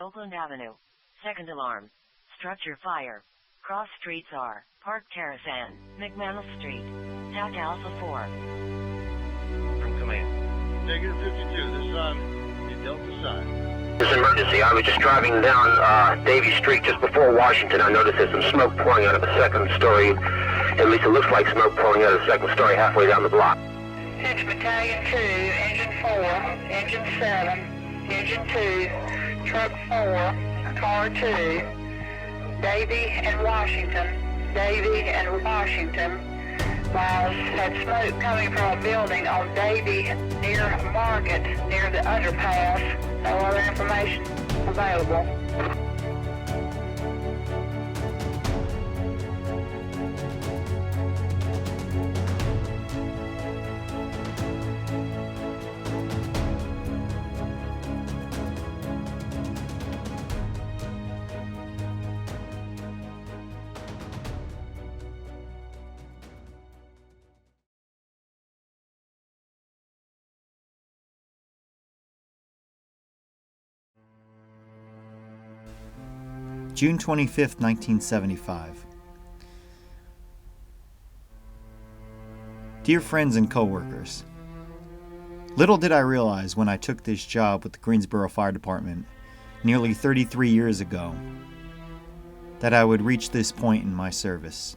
Oakland Avenue. Second alarm. Structure fire. Cross streets are Park Terrace and McManus Street. TAC Alpha 4. From command. Negative 52. This is on the Delta side. This is emergency. I was just driving down Davie Street just before Washington. I noticed there's some smoke pouring out of a second story. At least it looks like smoke pouring out of the second story halfway down the block. It's Battalion 2, Engine 4, Engine 7, Engine 2, Truck 4, Car 2, Davie and Washington. Davie and Washington had smoke coming from a building on Davie near Market, near the underpass. No other information available. June 25th, 1975. Dear friends and coworkers, little did I realize when I took this job with the Greensboro Fire Department nearly 33 years ago that I would reach this point in my service.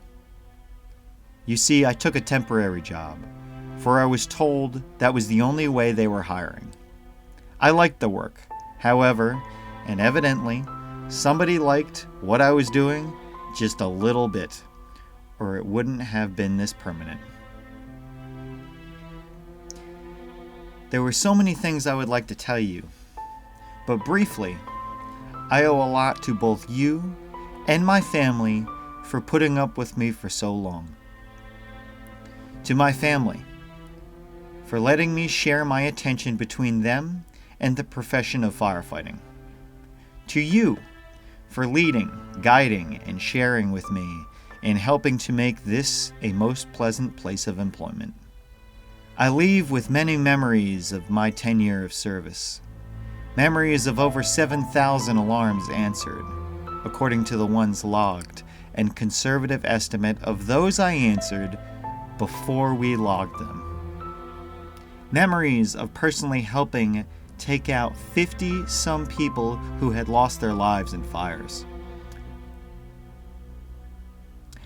You see, I took a temporary job, for I was told that was the only way they were hiring. I liked the work, however, and evidently, somebody liked what I was doing just a little bit, or it wouldn't have been this permanent. There were so many things I would like to tell you, but briefly, I owe a lot to both you and my family for putting up with me for so long. To my family, for letting me share my attention between them and the profession of firefighting. To you, for leading, guiding, and sharing with me in helping to make this a most pleasant place of employment. I leave with many memories of my tenure of service. Memories of over 7,000 alarms answered, according to the ones logged, and conservative estimate of those I answered before we logged them. Memories of personally helping take out 50-some people who had lost their lives in fires.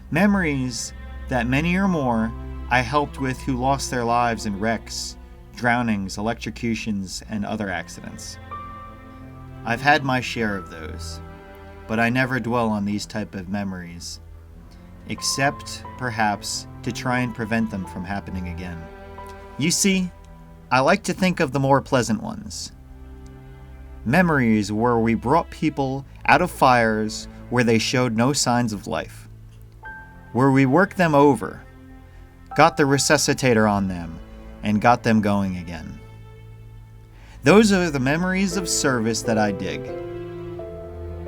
Memories that many or more I helped with who lost their lives in wrecks, drownings, electrocutions, and other accidents. I've had my share of those, but I never dwell on these type of memories, except perhaps to try and prevent them from happening again. You see, I like to think of the more pleasant ones. Memories where we brought people out of fires where they showed no signs of life. Where we worked them over, got the resuscitator on them, and got them going again. Those are the memories of service that I dig.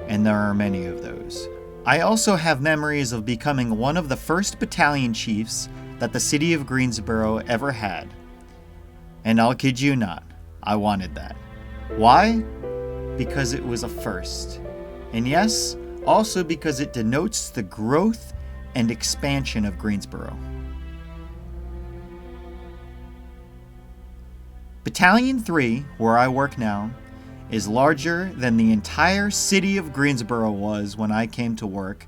And there are many of those. I also have memories of becoming one of the first battalion chiefs that the city of Greensboro ever had. And I'll kid you not, I wanted that. Why? Because it was a first. And yes, also because it denotes the growth and expansion of Greensboro. Battalion 3, where I work now, is larger than the entire city of Greensboro was when I came to work,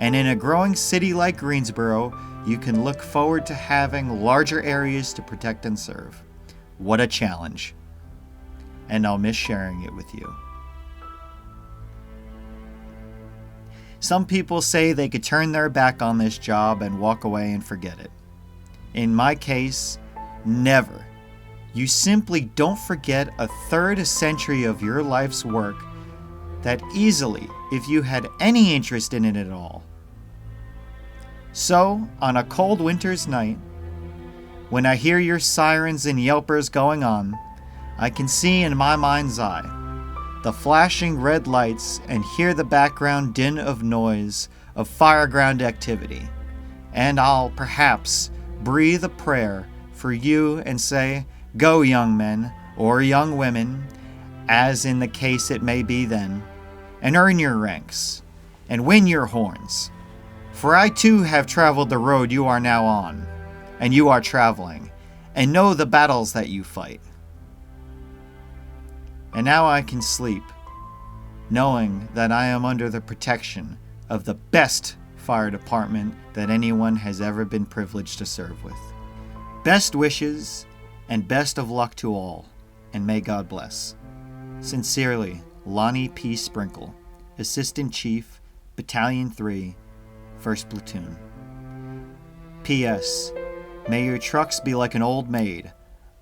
and in a growing city like Greensboro, you can look forward to having larger areas to protect and serve. What a challenge. And I'll miss sharing it with you. Some people say they could turn their back on this job and walk away and forget it. In my case, never. You simply don't forget a third a century of your life's work that easily, if you had any interest in it at all. So, on a cold winter's night, when I hear your sirens and yelpers going on, I can see in my mind's eye the flashing red lights and hear the background din of noise of fireground activity. And I'll perhaps breathe a prayer for you and say, "Go, young men or young women," as in the case it may be then, and earn your ranks, and win your horns. For I too have traveled the road you are now on, and you are traveling, and know the battles that you fight. And now I can sleep, knowing that I am under the protection of the best fire department that anyone has ever been privileged to serve with. Best wishes and best of luck to all, and may God bless. Sincerely, Lonnie P. Sprinkle, Assistant Chief, Battalion 3, 1st Platoon. P.S. May your trucks be like an old maid,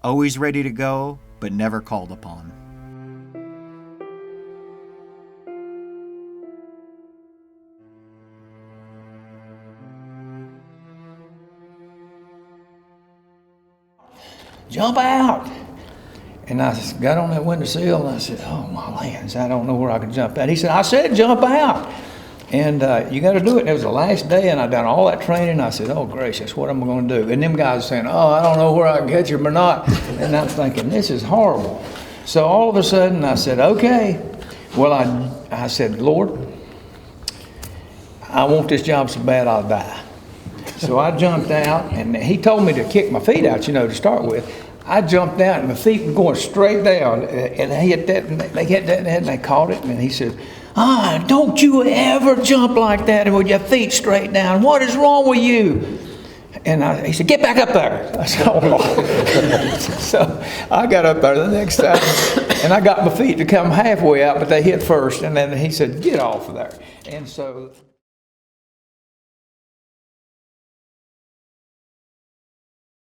always ready to go, but never called upon. Jump out. And I got on that windowsill and I said, oh my lands, I don't know where I can jump out. He said, I said jump out. And you got to do it. And it was the last day and I'd done all that training. I said, oh gracious, what am I going to do? And them guys saying, oh, I don't know where I can catch him or not. And I'm thinking, this is horrible. So all of a sudden I said, okay. Well, I said, Lord, I want this job so bad I'll die. So I jumped out, and he told me to kick my feet out, to start with. I jumped out, and my feet were going straight down, and they hit that, and they hit that, and they caught it, and he said, don't you ever jump like that with your feet straight down. What is wrong with you? And he said, get back up there. I said, oh, Lord. So I got up there the next time, and I got my feet to come halfway out, but they hit first, and then he said, get off of there. And so